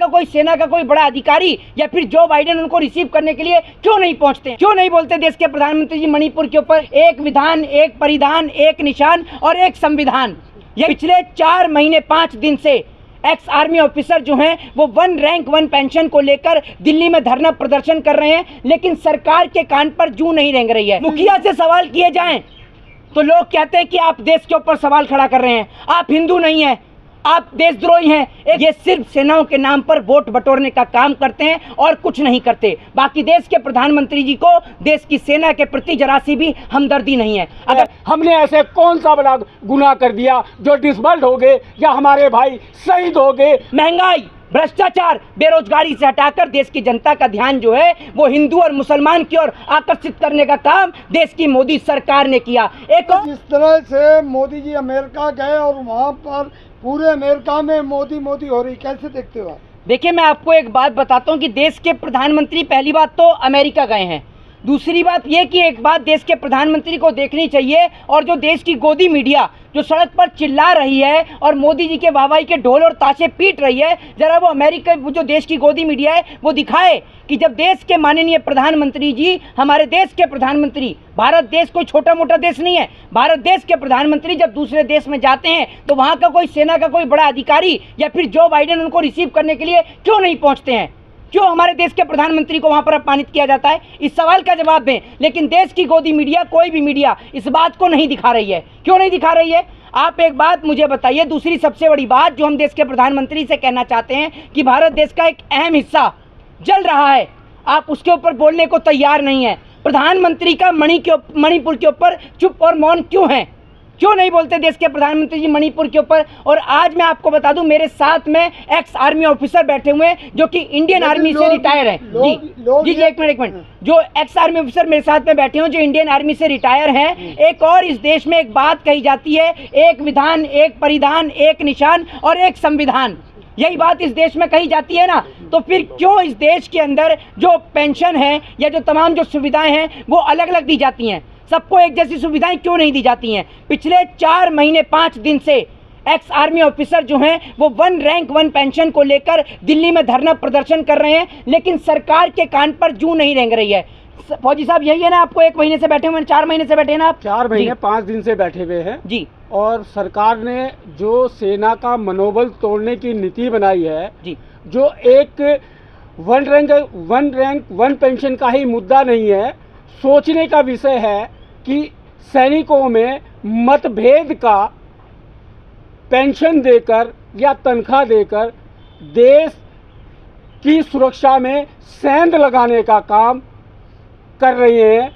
का कोई सेना का कोई बड़ा अधिकारी या फिर जो बाइडेन उनको रिसीव करने के लिए क्यों नहीं पहुंचते, क्यों नहीं बोलते देश के प्रधानमंत्री जी मणिपुर के ऊपर एक विधान, एक परिधान, एक निशान और एक संविधान। ये पिछले 4 महीने 5 दिन से एक्स आर्मी ऑफिसर जो हैं वो 1 रैंक 1 पेंशन को लेकर दिल्ली में धरना प्रदर्शन कर रहे हैं, लेकिन सरकार के कान पर जूं नहीं रेंग रही है। मुखिया से सवाल किए जाएं तो लोग कहते हैं कि आप देश के ऊपर सवाल खड़ा कर रहे हैं, आप हिंदू नहीं हैं, आप देशद्रोही हैं। ये सिर्फ सेनाओं के नाम पर वोट बटोरने का काम करते हैं और कुछ नहीं करते। बाकी देश के प्रधानमंत्री जी को देश की सेना के प्रति जरा सी भी हमदर्दी नहीं है। अगर हमने ऐसे कौन सा बड़ा गुनाह कर दिया जो डिसबर्ड हो गए या हमारे भाई शहीद हो गए। महंगाई, भ्रष्टाचार, बेरोजगारी से हटाकर देश की जनता का ध्यान जो है वो हिंदू और मुसलमान की ओर आकर्षित करने का काम देश की मोदी सरकार ने किया। एक जिस तरह से मोदी जी अमेरिका गए और वहाँ पर पूरे अमेरिका में मोदी मोदी हो रही, कैसे देखते हो आप? देखिए, मैं आपको एक बात बताता हूँ कि देश के प्रधानमंत्री पहली बात तो अमेरिका गए हैं, दूसरी बात ये कि एक बात देश के प्रधानमंत्री को देखनी चाहिए और जो देश की गोदी मीडिया जो सड़क पर चिल्ला रही है और मोदी जी के वाहवाही के ढोल और ताशे पीट रही है, जरा वो अमेरिका जो देश की गोदी मीडिया है वो दिखाए कि जब देश के माननीय प्रधानमंत्री जी, हमारे देश के प्रधानमंत्री, भारत देश कोई छोटा मोटा देश नहीं है, भारत देश के प्रधानमंत्री जब दूसरे देश में जाते हैं तो वहाँ का कोई सेना का कोई बड़ा अधिकारी या फिर जो बाइडेन उनको रिसीव करने के लिए क्यों नहीं पहुँचते हैं, क्यों हमारे देश के प्रधानमंत्री को वहां पर अपमानित किया जाता है? इस सवाल का जवाब दें। लेकिन देश की गोदी मीडिया, कोई भी मीडिया इस बात को नहीं दिखा रही है। क्यों नहीं दिखा रही है? आप एक बात मुझे बताइए। दूसरी सबसे बड़ी बात जो हम देश के प्रधानमंत्री से कहना चाहते हैं कि भारत देश का एक अहम हिस्सा जल रहा है, आप उसके ऊपर बोलने को तैयार नहीं है। प्रधानमंत्री का मणिपुर के ऊपर चुप और मौन क्यों है? क्यों नहीं बोलते देश के प्रधानमंत्री जी मणिपुर के ऊपर? और आज मैं आपको बता दूं, मेरे साथ में एक्स आर्मी ऑफिसर बैठे हुए हैं जो कि इंडियन आर्मी से रिटायर है। जी एक मिनट, जो एक्स आर्मी ऑफिसर मेरे साथ में बैठे हैं जो इंडियन आर्मी से रिटायर हैं। एक और इस देश में एक बात कही जाती है, एक विधान, एक परिधान, एक निशान और एक संविधान। यही बात इस देश में कही जाती है ना, तो फिर क्यों इस देश के अंदर जो पेंशन है या जो तमाम जो सुविधाएं हैं वो अलग अलग दी जाती हैं? सबको एक जैसी सुविधाएं क्यों नहीं दी जाती हैं? पिछले 4 महीने 5 दिन से एक्स आर्मी ऑफिसर जो हैं वो 1 रैंक 1 पेंशन को लेकर दिल्ली में धरना प्रदर्शन कर रहे हैं, लेकिन सरकार के कान पर जूं नहीं रेंग रही है। फौजी साहब, यही है ना, आपको 1 महीने से बैठे हुए, 4 महीने से बैठे हैं ना आप? 4 महीने 5 दिन से बैठे हुए हैं जी। और सरकार ने जो सेना का मनोबल तोड़ने की नीति बनाई है जी, जो एक 1 रैंक 1 पेंशन का ही मुद्दा नहीं है, सोचने का विषय है कि सैनिकों में मतभेद का पेंशन देकर या तनख्वाह देकर देश की सुरक्षा में सेंध लगाने का काम कर रही हैं।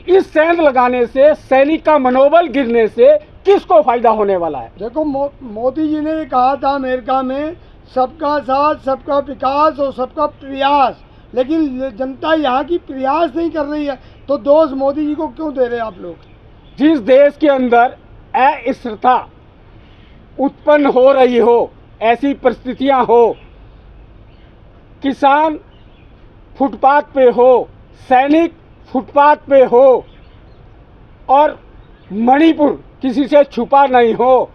इस सेंध लगाने से सैनिक का मनोबल गिरने से किसको फायदा होने वाला है? देखो, मोदी जी ने कहा था अमेरिका में सबका साथ, सबका विकास और सबका प्रयास, लेकिन जनता यहाँ की प्रयास नहीं कर रही है, तो दोष मोदी जी को क्यों दे रहे हैं आप लोग? जिस देश के अंदर अस्थिरता उत्पन्न हो रही हो, ऐसी परिस्थितियां हो, किसान फुटपाथ पे हो, सैनिक फुटपाथ पे हो और मणिपुर किसी से छुपा नहीं हो,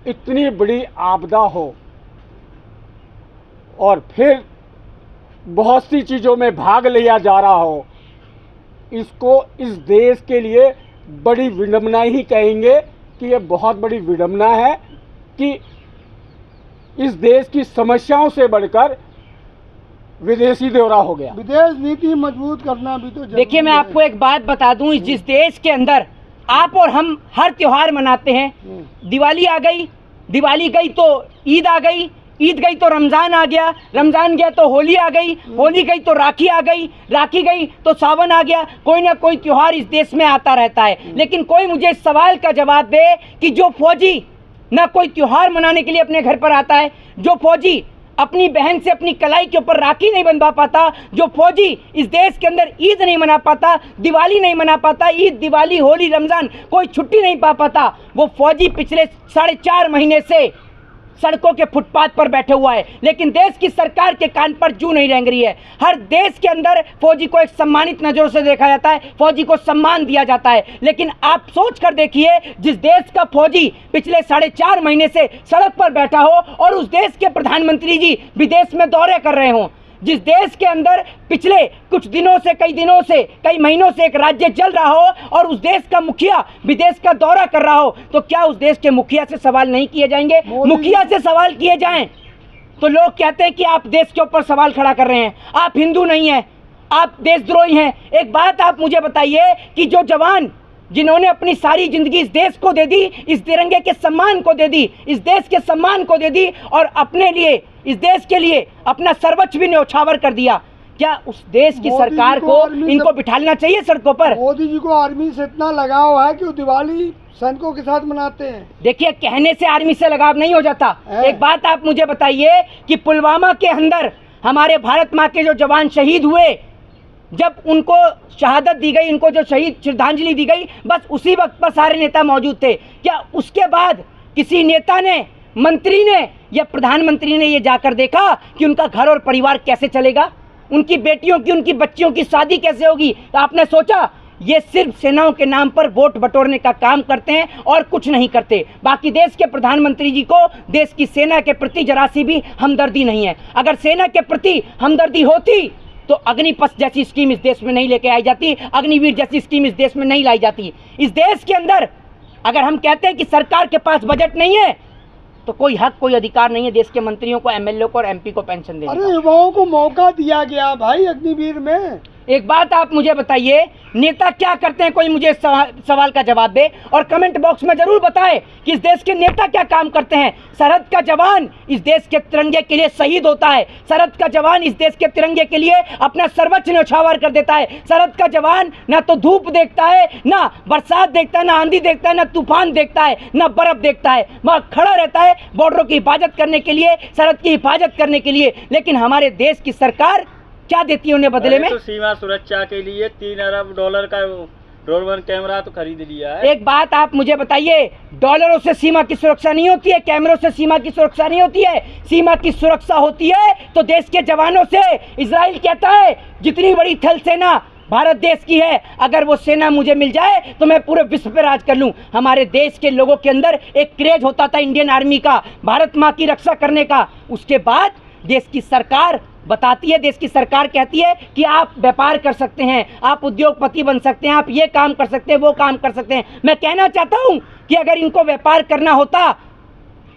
इतनी बड़ी आपदा हो और फिर बहुत सी चीज़ों में भाग लिया जा रहा हो, इसको इस देश के लिए बड़ी विडंबना ही कहेंगे कि ये बहुत बड़ी विडंबना है कि इस देश की समस्याओं से बढ़कर विदेशी दौरा हो गया। विदेश नीति मजबूत करना भी तो। देखिए, मैं आपको एक बात बता दूं, जिस देश के अंदर आप और हम हर त्योहार मनाते हैं, दिवाली आ गई, दिवाली गई तो ईद आ गई, ईद गई तो रमज़ान आ गया, रमज़ान गया तो होली आ गई, होली गई तो राखी आ गई, राखी गई तो सावन आ गया। कोई ना कोई त्योहार इस देश में आता रहता है, लेकिन कोई मुझे इस सवाल का जवाब दे कि जो फौजी ना कोई त्योहार मनाने के लिए अपने घर पर आता है, जो फौजी अपनी बहन से अपनी कलाई के ऊपर राखी नहीं बंधवा पाता, जो फौजी इस देश के अंदर ईद नहीं मना पाता, दिवाली नहीं मना पाता, ईद, दिवाली, होली, रमज़ान कोई छुट्टी नहीं पा पाता, वो फौजी पिछले 4.5 महीने से सड़कों के फुटपाथ पर बैठे हुआ है, लेकिन देश की सरकार के कान पर जू नहीं रेंग रही है। हर देश के अंदर फौजी को एक सम्मानित नज़रों से देखा जाता है, फौजी को सम्मान दिया जाता है, लेकिन आप सोच कर देखिए, जिस देश का फौजी पिछले 4.5 महीने से सड़क पर बैठा हो और उस देश के प्रधानमंत्री जी विदेश में दौरे कर रहे हों, जिस देश के अंदर पिछले कुछ दिनों से, कई महीनों से एक राज्य चल रहा हो और उस देश का मुखिया विदेश का दौरा कर रहा हो, तो क्या उस देश के मुखिया से सवाल नहीं किए जाएंगे? मुखिया से सवाल किए जाएं तो लोग कहते हैं कि आप देश के ऊपर सवाल खड़ा कर रहे हैं, आप हिंदू नहीं हैं, आप देशद्रोही हैं। एक बात आप मुझे बताइए कि जो जवान जिन्होंने अपनी सारी जिंदगी इस देश को दे दी, इस तिरंगे के सम्मान को दे दी, इस देश के सम्मान को दे दी और अपने लिए, इस देश के लिए अपना सर्वस्व भी न्यौछावर कर दिया, क्या उस देश की सरकार को इनको बिठाना चाहिए सड़कों पर? मोदी जी को आर्मी से इतना लगाव है कि वो दिवाली सैनिकों के साथ मनाते हैं। देखिए, कहने से आर्मी से लगाव नहीं हो जाता। एक बात आप मुझे बताइए कि पुलवामा के अंदर हमारे भारत माँ के जो जवान शहीद हुए, जब उनको शहादत दी गई, उनको जो शहीद श्रद्धांजलि दी गई, बस उसी वक्त पर सारे नेता मौजूद थे। क्या उसके बाद किसी नेता ने, मंत्री ने या प्रधानमंत्री ने ये जाकर देखा कि उनका घर और परिवार कैसे चलेगा, उनकी बेटियों की, उनकी बच्चियों की शादी कैसे होगी? तो आपने सोचा ये सिर्फ सेनाओं के नाम पर वोट बटोरने का काम करते हैं और कुछ नहीं करते। बाकी देश के प्रधानमंत्री जी को देश की सेना के प्रति जरा सी भी हमदर्दी नहीं है। अगर सेना के प्रति हमदर्दी होती तो अग्निपथ जैसी स्कीम इस देश में नहीं लेके आई जाती, अग्निवीर जैसी स्कीम इस देश में नहीं लाई जाती। इस देश के अंदर अगर हम कहते हैं कि सरकार के पास बजट नहीं है, तो कोई हक, कोई अधिकार नहीं है देश के मंत्रियों को, एमएलए को और एमपी को पेंशन देने अरे युवाओं को मौका दिया गया भाई अग्निवीर में। एक बात आप मुझे बताइए, नेता क्या करते हैं? कोई मुझे सवाल का जवाब दे और कमेंट बॉक्स में जरूर बताएं कि इस देश के नेता क्या काम करते हैं। सरहद का जवान इस देश के तिरंगे के लिए शहीद होता है, सरहद का जवान इस देश के तिरंगे के लिए अपना सर्वस्व न्यौछावर कर देता है। सरहद का जवान ना तो धूप देखता है, ना बरसात देखता है, ना आंधी देखता है, ना तूफान देखता है, ना बर्फ देखता है, वहाँ खड़ा रहता है बॉर्डरों की हिफाजत करने के लिए, सरहद की हिफाजत करने के लिए। लेकिन हमारे देश की सरकार क्या देती है उन्हें बदले में? तो सीमा सुरक्षा के लिए $3 अरब का ड्रोन कैमरा तो खरीद लिया है। एक बात आप मुझे बताइए, डॉलरों से सीमा की सुरक्षा नहीं होती है, कैमरों से सीमा की सुरक्षा नहीं होती है। सीमा की सुरक्षा होती है तो देश के जवानों से। इजराइल कहता है जितनी बड़ी थल सेना भारत देश की है, अगर वो सेना मुझे मिल जाए तो मैं पूरे विश्व पे राज कर लूं। हमारे देश के लोगों के अंदर एक क्रेज होता था इंडियन आर्मी का, भारत माँ की रक्षा करने का। उसके बाद देश की सरकार बताती है, देश की सरकार कहती है कि आप व्यापार कर सकते हैं, आप उद्योगपति बन सकते हैं, आप ये काम कर सकते हैं, वो काम कर सकते हैं। मैं कहना चाहता हूं कि अगर इनको व्यापार करना होता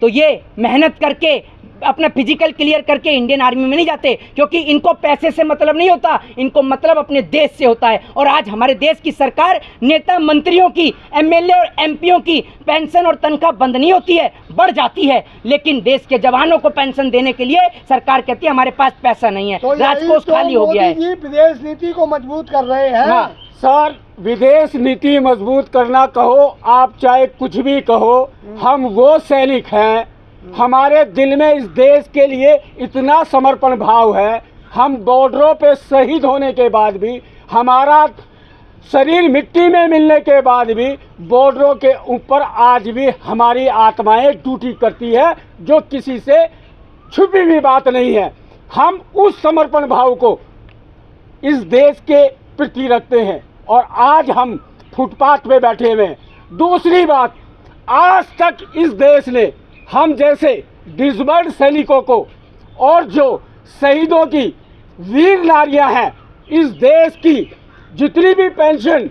तो ये मेहनत करके अपना फिजिकल क्लियर करके इंडियन आर्मी में नहीं जाते, क्योंकि इनको पैसे से मतलब नहीं होता, इनको मतलब अपने देश से होता है। और आज हमारे देश की सरकार नेता मंत्रियों की, एमएलए और एमपीओं की पेंशन और तनख्वाह बंद नहीं होती है, बढ़ जाती है, लेकिन देश के जवानों को पेंशन देने के लिए सरकार कहती है हमारे पास पैसा नहीं है, तो राजकोष खाली हो गया है। मोदी जी विदेश नीति को मजबूत कर रहे हैं। हाँ। सर, विदेश नीति मजबूत करना कहो, आप चाहे कुछ भी कहो, हम वो सैनिक हैं, हमारे दिल में इस देश के लिए इतना समर्पण भाव है। हम बॉर्डरों पे शहीद होने के बाद भी, हमारा शरीर मिट्टी में मिलने के बाद भी, बॉर्डरों के ऊपर आज भी हमारी आत्माएं ड्यूटी करती है, जो किसी से छुपी हुई बात नहीं है। हम उस समर्पण भाव को इस देश के प्रति रखते हैं और आज हम फुटपाथ पे बैठे हुए हैं। दूसरी बात, आज तक इस देश ने हम जैसे डिसबर्ड सैनिकों को और जो शहीदों की वीर नारियां हैं, इस देश की जितनी भी पेंशन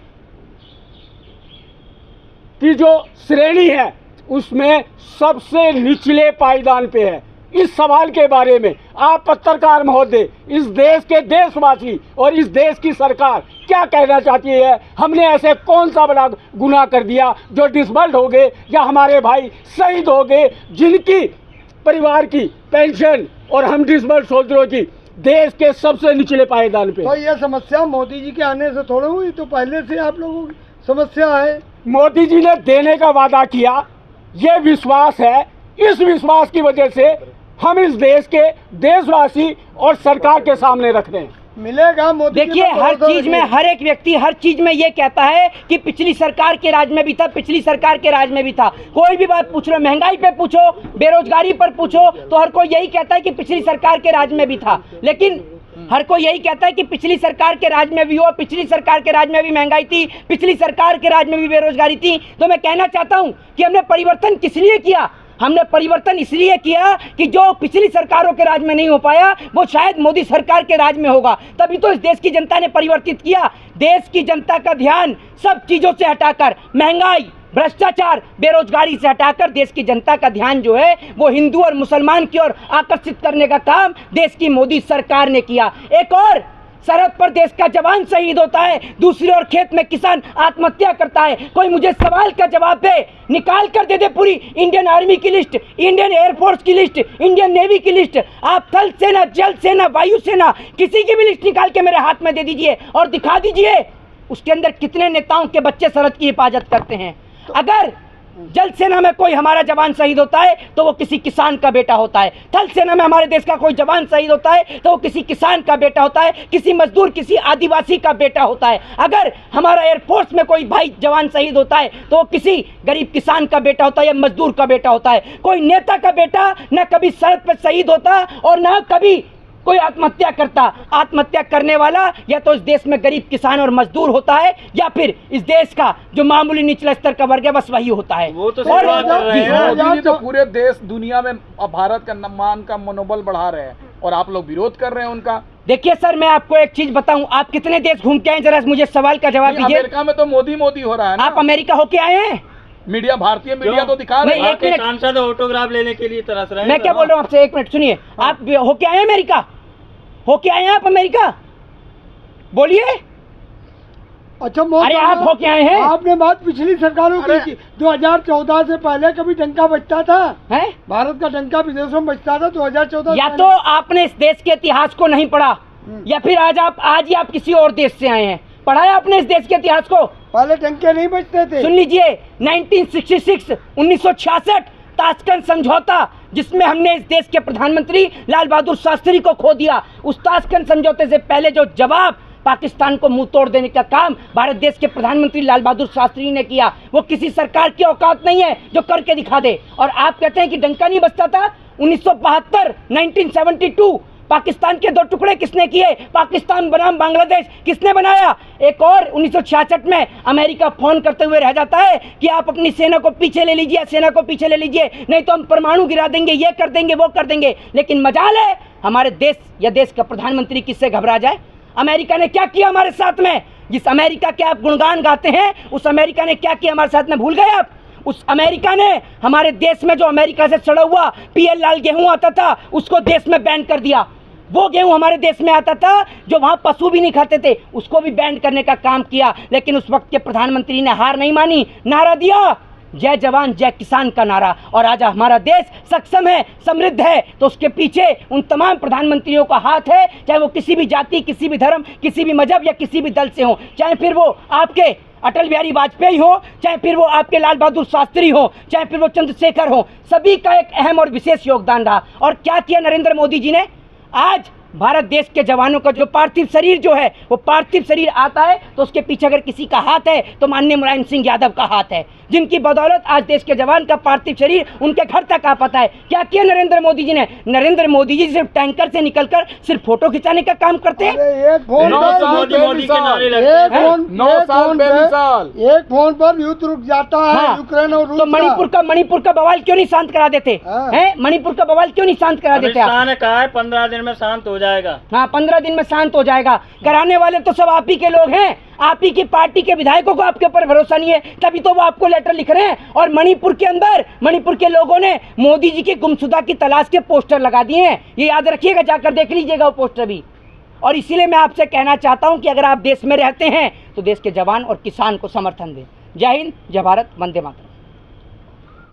की जो श्रेणी है उसमें सबसे निचले पायदान पे है। इस सवाल के बारे में आप पत्रकार महोदय, इस देश के देशवासी और इस देश की सरकार क्या कहना चाहती है? हमने ऐसे कौन सा बड़ा गुनाह कर दिया जो डिसबर्ड हो गए या हमारे भाई शहीद हो गए, जिनकी परिवार की पेंशन और हम डिसबर्ड सोल्जरों की देश के सबसे निचले पायदान पे? तो ये समस्या मोदी जी के आने से थोड़ी हुई, तो पहले से आप लोगों की समस्या है। मोदी जी ने देने का वादा किया, ये विश्वास है, इस विश्वास की वजह से हम इस देश के देशवासी और सरकार के सामने रख रहे हैं। मिलेगा मोदी जी देखिए, पर हर भरोसा चीज में रखिए। हर एक व्यक्ति हर चीज में ये कहता है कि पिछली सरकार के राज में भी था, पिछली सरकार के राज में भी था। कोई भी बात पूछ लो, महंगाई पे पूछो, बेरोजगारी पर पूछो, तो हर कोई यही कहता है कि पिछली सरकार के राज में भी था। लेकिन हर कोई यही कहता है कि पिछली सरकार के राज में भी हुआ, पिछली सरकार के राज में भी महंगाई थी, पिछली सरकार के राज में भी बेरोजगारी थी। तो मैं कहना चाहता हूं कि हमने परिवर्तन किस लिए किया? हमने परिवर्तन इसलिए किया कि जो पिछली सरकारों के राज में नहीं हो पाया वो शायद मोदी सरकार के राज में होगा। तभी तो इस देश की जनता ने परिवर्तित किया। देश की जनता का ध्यान सब चीजों से हटाकर, महंगाई, भ्रष्टाचार, बेरोजगारी से हटाकर देश की जनता का ध्यान जो है वो हिंदू और मुसलमान की ओर आकर्षित करने का काम देश की मोदी सरकार ने किया। एक और, सरहद पर देश का जवान शहीद होता है, दूसरी ओर खेत में किसान आत्महत्या करता है। कोई मुझे सवाल का जवाब दे, निकाल कर दे दे पूरी इंडियन आर्मी की लिस्ट, इंडियन एयरफोर्स की लिस्ट, इंडियन नेवी की लिस्ट। आप थल सेना, जल सेना, वायु सेना, किसी की भी लिस्ट निकाल के मेरे हाथ में दे दीजिए और दिखा दीजिए उसके अंदर कितने नेताओं के बच्चे सरहद की हिफाजत करते हैं। अगर जल सेना में कोई हमारा जवान शहीद होता है तो वो किसी किसान का बेटा होता है। थल सेना में हमारे देश का कोई जवान शहीद होता है तो वो किसी किसान का बेटा होता है, किसी मजदूर, किसी आदिवासी का बेटा होता है। अगर हमारा एयरफोर्स में कोई भाई जवान शहीद होता है तो वो किसी गरीब किसान का बेटा होता है या मजदूर का बेटा होता है। कोई नेता का बेटा न कभी सरहद पर शहीद होता और न कभी कोई आत्महत्या करता। आत्महत्या करने वाला या तो इस देश में गरीब किसान और मजदूर होता है या फिर इस देश का जो मामूली निचला स्तर का वर्ग है बस वही होता है। वो तो और- सही बात कर रहे जी, हैं। मोदी जी तो पूरे देश दुनिया में भारत का मान का मनोबल बढ़ा रहे हैं और आप लोग विरोध कर रहे हैं उनका। देखिए सर, मैं आपको एक चीज बताऊं, आप कितने देश घूम के आए, जरा मुझे सवाल का जवाब नहीं, दीजिए। अमेरिका में तो मोदी मोदी हो रहा है ना। आप अमेरिका होके आए हैं? मीडिया, भारतीय मीडिया क्यों? तो दिखा रहे नहीं, हैं। एक मिनट। सांसद ऑटोग्राफ लेने के लिए तरस रहे हैं। मैं क्या बोल रहा हूँ आपसे, एक मिनट सुनिए। आप होके आए हैं अमेरिका? होके आए हैं आप अमेरिका? बोलिए। अच्छा मोदी अरे आप होके आए हैं? आपने बात पिछली सरकारों की अरे- की 2014 से पहले कभी डंका बजता था? हैं? भारत का डंका विदेशों में बजता था 2014 से या पहले? तो आपने इस देश के इतिहास को नहीं पढ़ा या फिर आज ही आप किसी और देश से आए हैं। पढ़ा है आपने इस देश के इतिहास को? पहले डंके नहीं बजते थे। सुन लीजिए, 1966 ताशकंद समझौता, जिसमें हमने इस देश के प्रधानमंत्री लाल बहादुर शास्त्री को खो दिया। उस ताशकंद समझौते से पहले जो जवाब पाकिस्तान को मुंह तोड़ देने का काम भारत देश के प्रधानमंत्री लाल बहादुर शास्त्री ने किया, वो किसी सरकार की औकात नहीं है जो करके दिखा दे। और आप कहते हैं कि डंका नहीं बजता था? 1972, 1972 पाकिस्तान के दो टुकड़े किसने किए? पाकिस्तान बनाम बांग्लादेश किसने बनाया? एक और 1966 में अमेरिका फोन करते हुए रह जाता है कि आप अपनी सेना को पीछे ले लीजिए, सेना को पीछे ले लीजिए, नहीं तो हम परमाणु गिरा देंगे, ये कर देंगे, वो कर देंगे। लेकिन मजाल है हमारे देश या देश का प्रधानमंत्री किससे घबरा जाए। अमेरिका ने क्या किया हमारे साथ में? जिस अमेरिका के आप गुणगान गाते हैं उस अमेरिका ने क्या किया हमारे साथ में, भूल गए आप? उस अमेरिका ने हमारे देश में जो अमेरिका से सड़ा हुआ पीएल लाल गेहूं आता था उसको देश में बैन कर दिया। वो गेहूं हमारे देश में आता था जो वहां पशु भी नहीं खाते थे, उसको भी बैन करने का काम किया। लेकिन उस वक्त के प्रधानमंत्री ने हार नहीं मानी, नारा दिया जय जवान जय किसान का नारा। और आज हमारा देश सक्षम है, समृद्ध है, तो उसके पीछे उन तमाम प्रधानमंत्रियों का हाथ है, चाहे वो किसी भी जाति, किसी भी धर्म, किसी भी मजहब या किसी भी दल से हो, चाहे फिर वो आपके अटल बिहारी वाजपेयी हो, चाहे फिर वो आपके लाल बहादुर शास्त्री हो, चाहे फिर वो चंद्रशेखर हो, सभी का एक अहम और विशेष योगदान रहा। और क्या किया नरेंद्र मोदी जी ने? आज भारत देश के जवानों का जो पार्थिव शरीर जो है वो पार्थिव शरीर आता है तो उसके पीछे अगर किसी का हाथ है तो माननीय मुलायम सिंह यादव का हाथ है, जिनकी बदौलत आज देश के जवान का पार्थिव शरीर उनके घर तक आ पाता है। क्या किया नरेंद्र मोदी जी ने? नरेंद्र मोदी जी सिर्फ टैंकर से निकलकर सिर्फ फोटो खिंचाने का काम करते हैं। अरे एक फोन नौ पर साल मोदी मोदी के नारे लगते एक हैं। फोन 9 साल बेमिसाल। एक फोन पर युद्ध रुक जाता है। हाँ, यूक्रेन और रूस तो मणिपुर का बवाल क्यों नहीं शांत करा देते हाँ। हैं? मणिपुर का बवाल क्यों नहीं शांत करा अमित देते आप? शाह ने कहा है 15 दिन में शांत हो जाएगा। हाँ, 15 दिन में शांत हो जाएगा। कराने वाले तो सब आप ही के लोग हैं, आप ही की पार्टी के विधायकों को आपके ऊपर भरोसा नहीं है, तभी तो वो आपको लेटर लिख रहे हैं। और मणिपुर के अंदर मणिपुर के लोगों ने मोदी जी की गुमशुदा की तलाश के पोस्टर लगा दिए हैं, ये याद रखिएगा, जाकर देख लीजिएगा वो पोस्टर भी। और इसीलिए मैं आपसे कहना चाहता हूं कि अगर आप देश में रहते हैं तो देश के जवान और किसान को समर्थन दें। जय हिंद, जय भारत, वंदे मातरम।